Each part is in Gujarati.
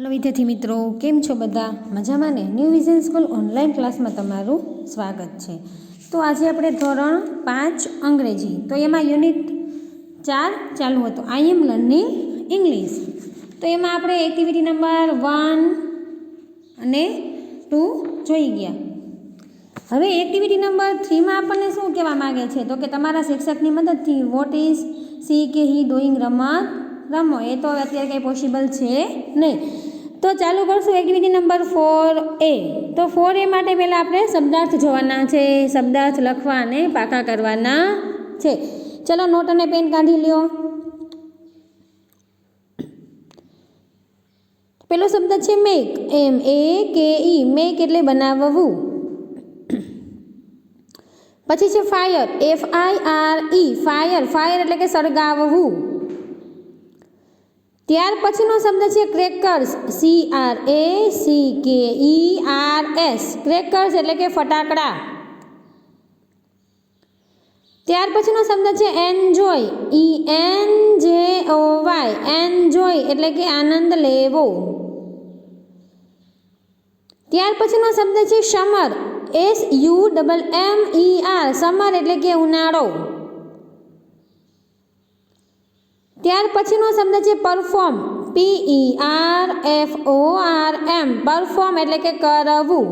हेलो विद्यार्थी मित्रों, केम छो बधा मजामां ने? New vision school online class में तमारुं स्वागत है। तो आज आपणे धोरण 5 अंग्रेजी तो एमां युनिट 4 चालू हतो आई एम लर्निंग इंग्लिश। तो एमां आपणे एक्टिविटी नंबर 1 अने 2 जोई गया। हवे एक्टिविटी नंबर 3 में आपने शुं कहेवा मांगे छे तो के तमारा शिक्षकनी मददथी वोट इज सी के ही डूइंग रमत रमो। ए तो अत्यारे कंई पॉसिबल छे नहीं। तो चालू करशुं एक्टिविटी नंबर 4A। तो 4A माटे पहेला आपणे शब्दार्थ जोवाना छे, शब्दार्थ लखवा अने पाका करवाना छे। चलो नोट अने पेन काढी ल्यो। पेलो शब्द छे मेक, MEAKE, मेक एटले बनाववुं। पछी छे फायर, FIRE, फायर, फायर एटले के सळगाववुं। त्यार पछीनो शब्द छे क्रेकर्स, CRACKERS, क्रेकर्स एटले के फटाकड़ा। त्यार पछीनो शब्द छे एन्जॉय, ENJOY, एन्जॉय एटले के आनंद लेवो। त्यार पछीनो शब्द छे समर, SUMMER, समर एटले के उनाळो। त्यार पछीनो शब्द छे परफॉर्म, PERFORM, परफॉर्म एटले के करवुं।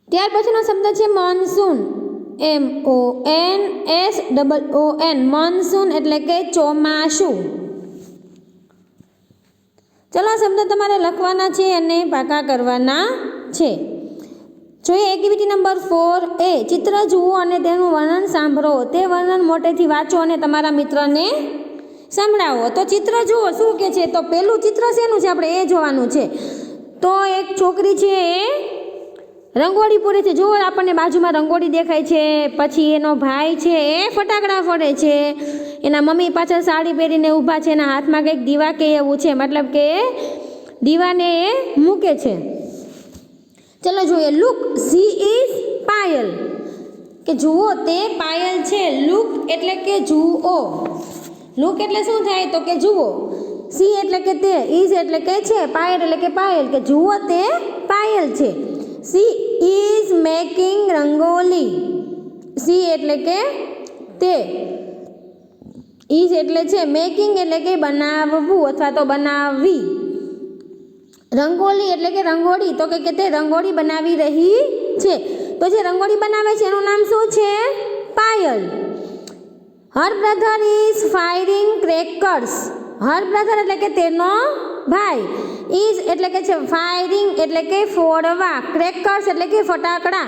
त्यार पछीनो शब्द छे मॉनसून, MONSOON, मॉनसून एटले के ચોમાસું। चलो आ शब्द तमारे लखवाना छे अने पाका करवाना छे। જોઈએ एक्टिविटी नंबर 4A। चित्र जुओ अने तेनुं वर्णन सांभळो। ते वर्णन मोटेथी वांचो अने तमारा मित्रने संभळावो। तो चित्र जुओ शुं के छे तो पेલું चित्र શેનું છે આપણે એ જોવાનું છે। તો એક છોકરી છે રંગોળી પૂરે છે। જુઓ આપણને બાજુમાં રંગોળી દેખાય છે। પછી એનો ભાઈ છે એ ફટાકડા ફોડે છે। એના મમ્મી પાછળ સાડી પહેરીને ઊભા છે। એના હાથમાં કંઈક દીવા કે એવું છે, मतलब કે દીવાને એ મૂકે છે। चलो જોઈએ लुक सी इज पायल, के जुओ ते पायल छे। लुक एटले के जुओ, लुक एटले शुं थाय तो के जुओ, सी एटले के ते, इज एटले के छे, पायल एटले के पायल, के जुओ ते पायल छे। सी इज मेकिंग रंगोली, सी एटले के ते, इज एटले छे, मेकिंग एटले के बनाववुं अथवा तो बनावी, रंगोली एटले के रंगोળી तो के ते रंगोળી बनावी रही छे। तो जे रंगोળી बनावे छे एनुं नाम शुं छे? Payal. Her brother is firing crackers, her brother एटले के तेनो भाई, इज एटले के छे फायरिंग एटले के फोड़वा, क्रेकर्स एटले के फटाकड़ा,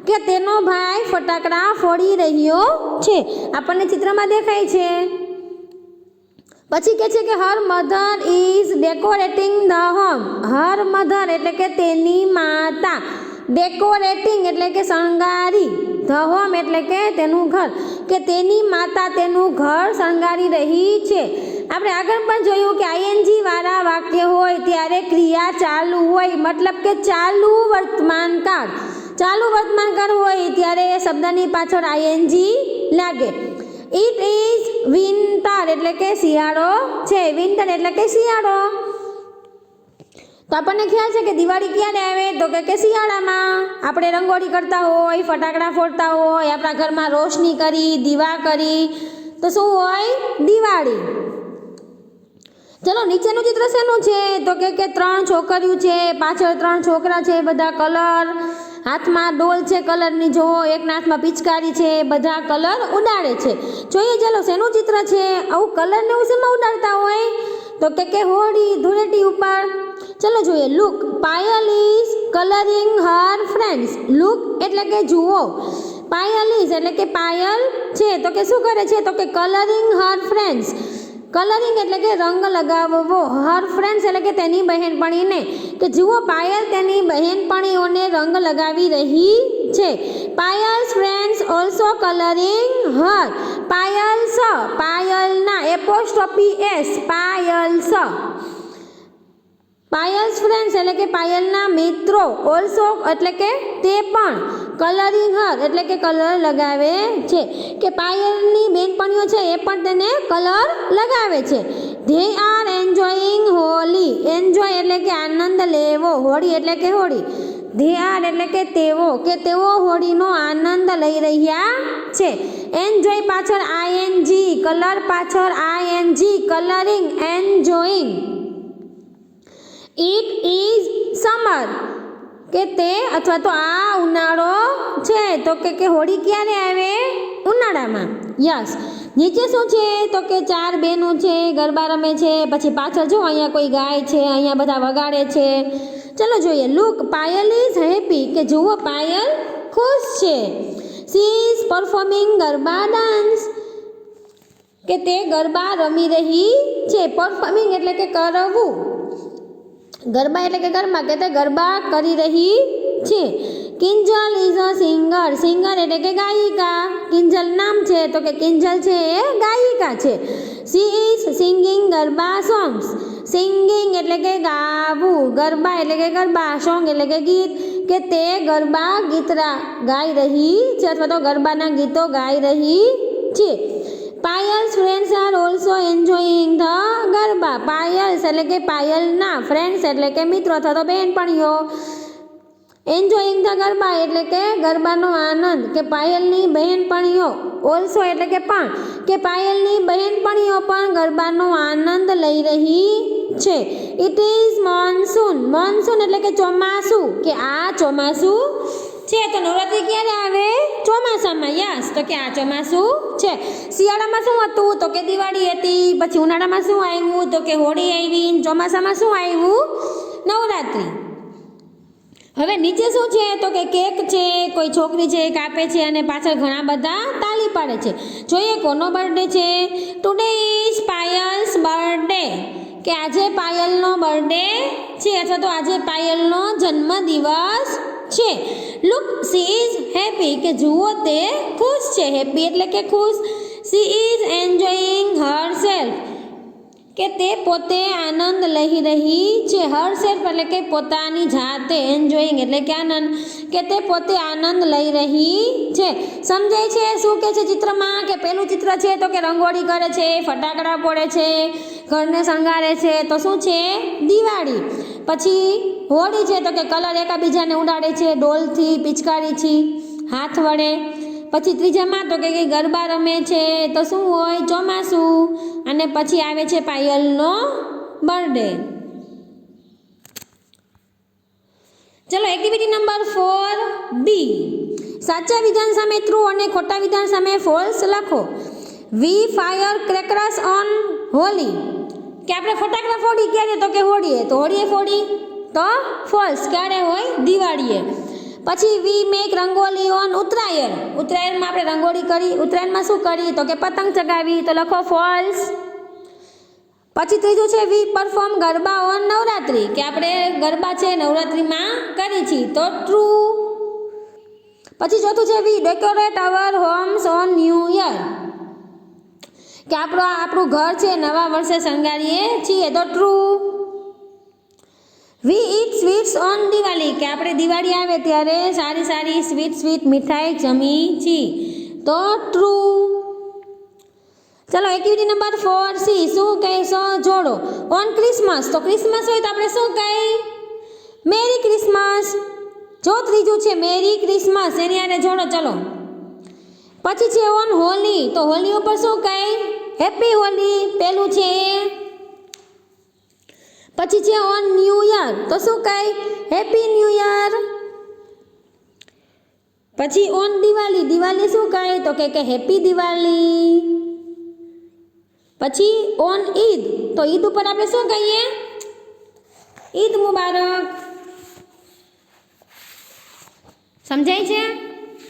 के तेनो भाई फटाकड़ा फोड़ी रह्यो छे। आपणे चित्रमां देखाय छे। पछी के छे के हर मधर इज डेकोरेटिंग ध होम, हर मधर एटले के तेनी माता, डेकोरेटिंग एटले के शणगारी, ध होम एटले के तेनुं घर, के तेनी माता तेनुं घर शणगारी रही छे। आपणे આગળ પણ જોયું કે ING વાળા વાક્ય હોય ત્યારે ક્રિયા ચાલુ હોય, मतलब કે ચાલુ વર્તમાનકાળ, ચાલુ વર્તમાનકાળ હોય ત્યારે શબ્દની પાછળ ING લાગે। इट इज विंटर एटले के शियाळो छे, विंटर एटले के शियाळो। तो आपने ख्याल छे कि दिवाળી क्यारे आवे तो के शियाळामां आपणे रंगोળી करता होय, फटाकड़ा फोड़ता होय, आपणा घरमां रोशनी करी, दीवा करी, तो शुं होय? दिवाળી। चलो नीचेनुं चित्र शेनुं छे तो के 3 छोकरीओ छे, पाछळ 3 छोकरा छे, बधा कलर हाथमां डोल छे कलरनी। जो एकना हाथमां पिचकारी छे, बधा कलर उडाड़े छे। जोईए चलो शेनुं चित्र छे? आवुं कलरने उसेमां उडाड़ता होय तो के होળી धूळेटी उपर। चलो જોઈએ look Payal is colouring her friends, look एटले के जुओ, पायल इज एटले के पायल छे तो के शुं करे छे तो के कलरिंग हर फ्रेंड्स, कलरिंग एटले के रंग लगाववो, हर फ्रेंड्स एटले के तेनी बहेनपणीने, के जुओ पायल तेनी बहेनपणीओने रंग लगावी रही छे। Payal's friends also colouring her, Payal's, पायलना apostrophe S, Payal's, Payal's friends एटले के पायलना मित्रो, ऑल्सो एटले के ते पण, कलरिंग हर एटले के कलर लगावे छे, के पायलनी बेनपणीओ छे ए पण तेने कलर लगावे छे। They are enjoying લેવો. હોળી એટલે કે હોળી. ધે આર એટલે કે તેઓ હોળીનો આનંદ લઈ રહ્યા છે. એન્જોય પાછળ આઈએનજી, કલર પાછળ ING, colouring, enjoying. It is summer કે તે અથવા તો આ ઉનાળો છે. તો કે હોળી ક્યારે આવે? ઉનાળામાં. યસ. નીચે શું છે? તો કે 4 બહેનો છે, ગરબા રમે છે. પછી પાછળ જો અહીંયા કોઈ ગાય છે, અહીંયા બધા વગાડે છે. ચલો જોઈએ. લુક, પાયલ ઇઝ હેપી કે જુઓ પાયલ ખુશ છે. She is performing garba dance કે તે ગરબા રમી રહી છે. પરફોર્મિંગ એટલે કે કરવું. ગરબા એટલે કે ગરબા કે તે ગરબા કરી રહી છે. Kinjal is a singer. Singer એટલે કે ગાયિકા. કિંજલ નામ છે તો કે કિંજલ છે એ ગાયિકા છે. She is singing garba songs. Singing એટલે કે ગાવું. ગરબા એટલે કે ગરબા. સોંગ એટલે કે ગીત કે તે ગરબા ગાઈ રહી છે અથવા તો ગરબાના ગીતો ગાઈ રહી છે. Payal's friends are also enjoying the garba. Payal's એટલે કે પાયલના ફ્રેન્ડ્સ એટલે કે મિત્રો અથવા તો બહેનપણીઓ. એન્જોયિંગ ધ ગરબા એટલે કે ગરબાનો આનંદ કે પાયલની બહેનપણીઓ. ઓલ્સો એટલે કે પણ કે પાયલની બહેનપણીઓ પણ ગરબાનો આનંદ લઈ રહી છે. It is monsoon. મોન્સૂન એટલે કે ચોમાસું કે આ ચોમાસું છે. તો નવરાત્રિ ક્યારે આવે? ચોમાસામાં. યસ. તો કે આ ચોમાસું છે. શિયાળામાં શું હતું? તો કે દિવાળી હતી. પછી ઉનાળામાં શું આવ્યું? તો કે હોળી આવી. ચોમાસામાં શું આવ્યું? નવરાત્રિ. હવે નીચે શું છે? તો કે કેક છે, કોઈ છોકરી છે કાપે છે અને પાછળ ઘણા બધા તાળી પાડે છે. જોઈએ કોનો બર્થડે છે. ટુડે ઇઝ પાયલ્સ બર્થડે કે આજે પાયલનો બર્થડે છે અથવા તો આજે પાયલનો જન્મદિવસ છે. લુક, સી ઇઝ હેપી કે જુઓ તે ખુશ છે. હેપી એટલે કે ખુશ. સી ઇઝ એન્જોયિંગ હરસેલ્ફ કે તે પોતે આનંદ લઈ રહી છે. હરસેલ્ફ એટલે કે પોતાની જાતે. એન્જોયિંગ એટલે કે આનંદ કે તે પોતે આનંદ લઈ રહી છે. સમજાય છે શું કે છે ચિત્રમાં? કે પેલું ચિત્ર છે તો કે રંગોળી કરે છે, ફટાકડા ફોડે છે, ઘરને શણગારે છે. તો શું છે? દિવાળી. પછી હોળી છે તો કે કલર એકાબીજાને ઉડાડે છે, ડોલથી, પિચકારીથી, હાથ વડે. પછી ત્રીજામાં તો કે ગરબા રમે છે. તો શું હોય? ચોમાસું. અને પછી આવે છે પાયલનો બર્થડે. ચલો એક્ટિવિટી નંબર 4B. સાચા વિધાન સામે ટ્રુ અને ખોટા વિધાન સામે ફોલ્સ લખો. વી ફાયર ક્રેકર્સ ઓન હોલી કે આપણે ફટાકડા ફોડી ક્યારે? તો કે હોળીએ. તો હોળીએ ફોડી તો ફોલ્સ. ક્યારે હોય? દિવાળીએ. પછી we make rangoli on Uttarayan. ઉત્તરાયણમાં આપણે રંગોળી કરી. ઉત્તરાયણમાં શું કરી? તો કે પતંગ ચગાવી. તો લખો ફોલ્સ. પછી ત્રીજું છે વી પરફોર્મ ગરબા ઓન નવરાત્રિ કે આપણે ગરબા છે નવરાત્રિમાં કરી છીએ. તો ટ્રુ. પછી ચોથું છે we decorate our homes on new year કે આપણું ઘર છે નવા વર્ષે શણગારીએ છીએ. તો true. We eat sweets on Diwali કે આપણે દિવાળી આવે ત્યારે સારી સ્વીટ મીઠાઈ જમી છીએ. તો ટ્રુ. ચલો એક્ટિવિટી નંબર 4C. શું કહેશો? જોડો. ઓન ક્રિસમસ તો ક્રિસમસ હોય તો આપણે શું કહી? Merry Christmas. જો ત્રીજું છે મેરી ક્રિસમસ એની આને જોડો. ચલો પછી છે ઓન હોલી તો હોલી ઉપર શું કહી? હેપી હોલી પેલું છે. પછી છે ઓન ન્યૂ યર તો શું કહી? Happy new year. પછી ઓન દિવાળી શું કહે? તો કે હેપી દિવાળી. પછી ઓન ઈદ તો ઈદ ઉપર આપણે શું કહીએ? ઈદ મુબારક. સમજાય છે?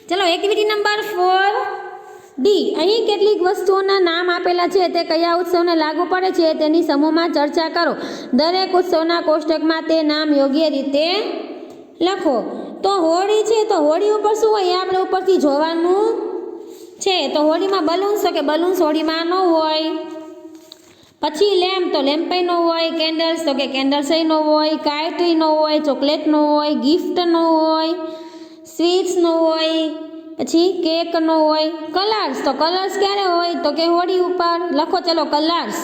ચલો એક્ટિવિટી નંબર 4D. અહીં કેટલીક વસ્તુઓના નામ આપેલા છે તે કયા ઉત્સવને લાગુ પડે છે તેની સમૂહમાં ચર્ચા કરો. દરેક ઉત્સવના કોષ્ટકમાં તે નામ યોગ્ય રીતે લખો. તો હોળી છે તો હોળી ઉપર શું હોય એ આપણે ઉપરથી જોવાનું છે. તો હોળીમાં બલૂન્સ તો કે બલૂન્સ હોળીમાં ન હોય. પછી લેમ્પ તો લેમ્પય ન હોય. કેન્ડલ્સ તો કે કેન્ડલ્સય ન હોય. કાઇટય ન હોય. ચોકલેટ ન હોય. ગિફ્ટ ન હોય. સ્વીટ્સ ન હોય. પછી કેક ન હોય. કલર્સ તો કલર્સ ક્યારે હોય? તો કે હોળી ઉપર. લખો ચલો કલર્સ.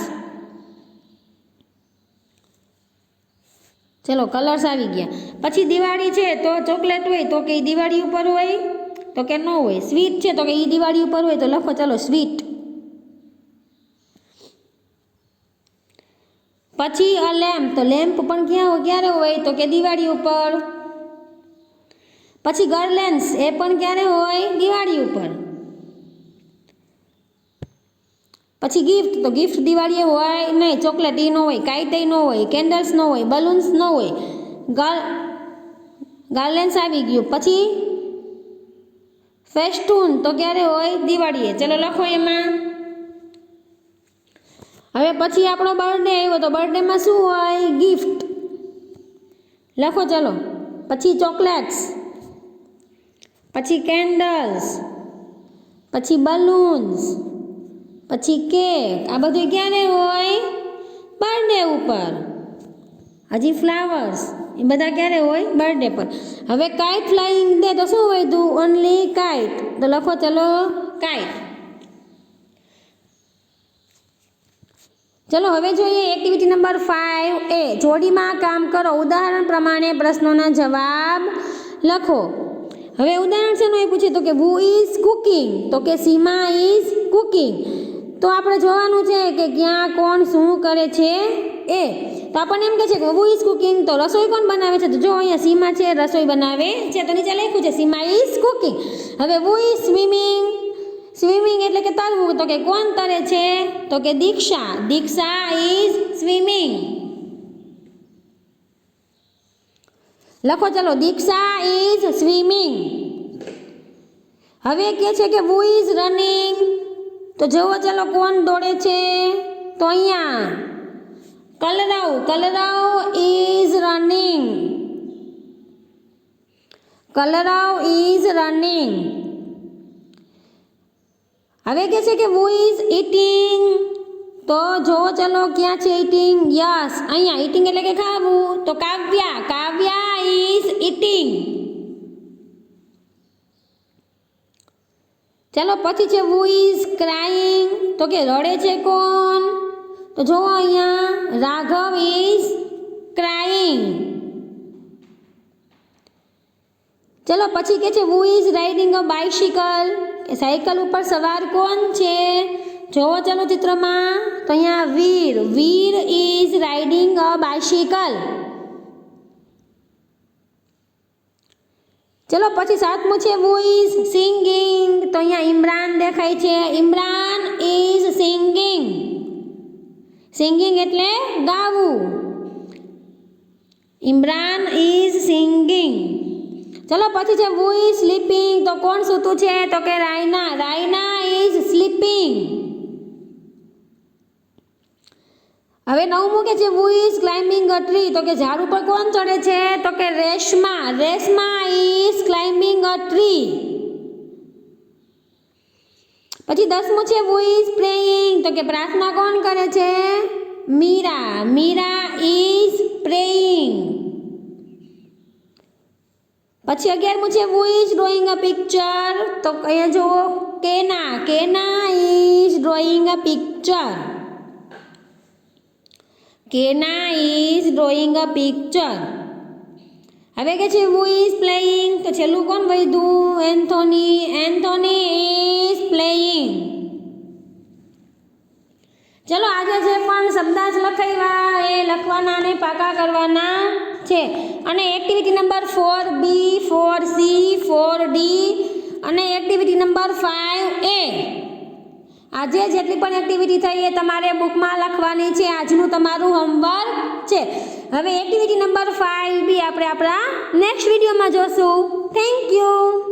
ચલો કલર્સ આવી ગયા. પછી દિવાળી છે તો ચોકલેટ હોય તો કે એ દિવાળી ઉપર હોય તો કે ન હોય. સ્વીટ છે તો કે એ દિવાળી ઉપર હોય તો લખો ચલો સ્વીટ. પછી અ લેમ્પ તો લેમ્પ પણ ક્યારે હોય તો કે દિવાળી ઉપર. પછી ગર્લેન્ડ્સ એ પણ ક્યારે હોય દિવાળી ઉપર. પછી ગિફ્ટ તો ગિફ્ટ દિવાળીએ હોય નહીં, ચોકલેટ એ ન હોય, કાઇટ એ ન હોય, કેન્ડલ્સ ન હોય, બલૂન્સ ન હોય, ગાર્લેન્ડ્સ આવી ગયું. પછી ફેસ્ટૂન તો ક્યારે હોય દિવાળીએ. ચલો લખો એમાં. હવે પછી આપણો બર્થડે આવ્યો તો બર્થડેમાં શું હોય ગિફ્ટ લખો ચલો. પછી ચોકલેટ્સ, પછી કેન્ડલ્સ, પછી બલૂન્સ, પછી કેક. આ બધું ક્યારે હોય બર્થડે ઉપર. હજી ફ્લાવર્સ એ બધા ક્યારે હોય બર્થડે પર. હવે કાઇટ ફ્લાઇંગ ડે તો શું વધ્યું ઓનલી કાઇટ તો લખો ચલો કાઇટ. ચલો હવે જોઈએ એક્ટિવિટી નંબર 5A. જોડીમાં કામ કરો. ઉદાહરણ પ્રમાણે પ્રશ્નોના જવાબ લખો. હવે ઉદાહરણ છે એ પૂછે તો કે હુ ઇઝ કુકિંગ તો કે સીમા ઇઝ કુકિંગ. તો આપણે જોવાનું છે કે ક્યાં કોણ શું કરે છે એ. તો આપણને એમ કહે છે કે હુ ઇઝ કુકિંગ તો રસોઈ કોણ બનાવે છે તો જો અહીંયા સીમા છે રસોઈ બનાવે છે તો નીચે લખ્યું છે સીમા ઇઝ કુકિંગ. હવે હુ ઇઝ સ્વિમિંગ. સ્વિમિંગ એટલે કે તરવું તો કે કોણ તરે છે તો કે દીક્ષા. દીક્ષા ઇઝ સ્વિમિંગ. લખો ચલો દીક્ષા ઇઝ સ્વિમિંગ. હવે કહે છે કે હુ ઇઝ રનિંગ તો જુઓ ચલો કોણ દોડે છે તો અહીંયા Kalrav. Kalrav is running. Kalrav is running. હવે કહે છે કે હુ ઇઝ ઈટિંગ તો જો ચલો ક્યાં છે ઈટિંગ યસ અહીંયા ઈટિંગ એટલે કે ખાવું તો કાવ્યા. કાવ્યા ઇઝ ઈટિંગ. ચલો પછી છે હુ ઇઝ ક્રાઇંગ તો કે રડે છે કોણ તો જો અહીંયા રાઘવ ઇઝ ક્રાઇંગ. ચલો પછી કે છે who is riding a bicycle કે સાયકલ ઉપર સવાર કોણ છે જોવો ચલો ચિત્રમાં તો અહીંયા વીર. વીર ઇઝ રાઇડિંગ અ બાઇસિકલ. ચલો પછી સાતમું છે હુ ઇઝ સિંગિંગ તો અહીંયા ઇમરાન દેખાય છે. Imran is singing. સિંગિંગ એટલે ગાવું. Imran is singing. ચલો પછી છે હુ ઇઝ સ્લીપિંગ તો કોણ સૂતું છે તો કે રાયના. રાયના ઇઝ સ્લીપિંગ. હવે નવમું કે છે who is climbing a tree તો કે ઝાડ ઉપર કોણ ચડે છે તો કે Reshma. Reshma is climbing a tree. પછી 10મું છે હુ ઇઝ પ્રેઇંગ તો કે પ્રાર્થના કોણ કરે છે મીરા. Meera is praying. પછી 11મું છે who is drawing a picture તો અહીંયા જુઓ કેના. કેના ઇઝ ડ્રોઈંગ અ પિક્ચર. કેના ઇઝ ડ્રોઈંગ અ પિક્ચર. હવે કે છે હુ ઇઝ પ્લેઇંગ તો છેલ્લું કોણ વધ્યું એન્થોની. Anthony is playing. ચલો આજે જે પણ શબ્દાર્થ લખાવ્યા એ લખવાના અને પાકા કરવાના છે. અને activity number 4B 4C 4D અને એક્ટિવિટી નંબર 5A આજે જેટલી પણ એક્ટિવિટી થઈ એ તમારે બુકમાં લખવાની છે. આજનું તમારું હોમવર્ક છે. હવે એક્ટિવિટી નંબર 5B આપણે આપણા નેક્સ્ટ વિડીયોમાં જોશું. Thank you.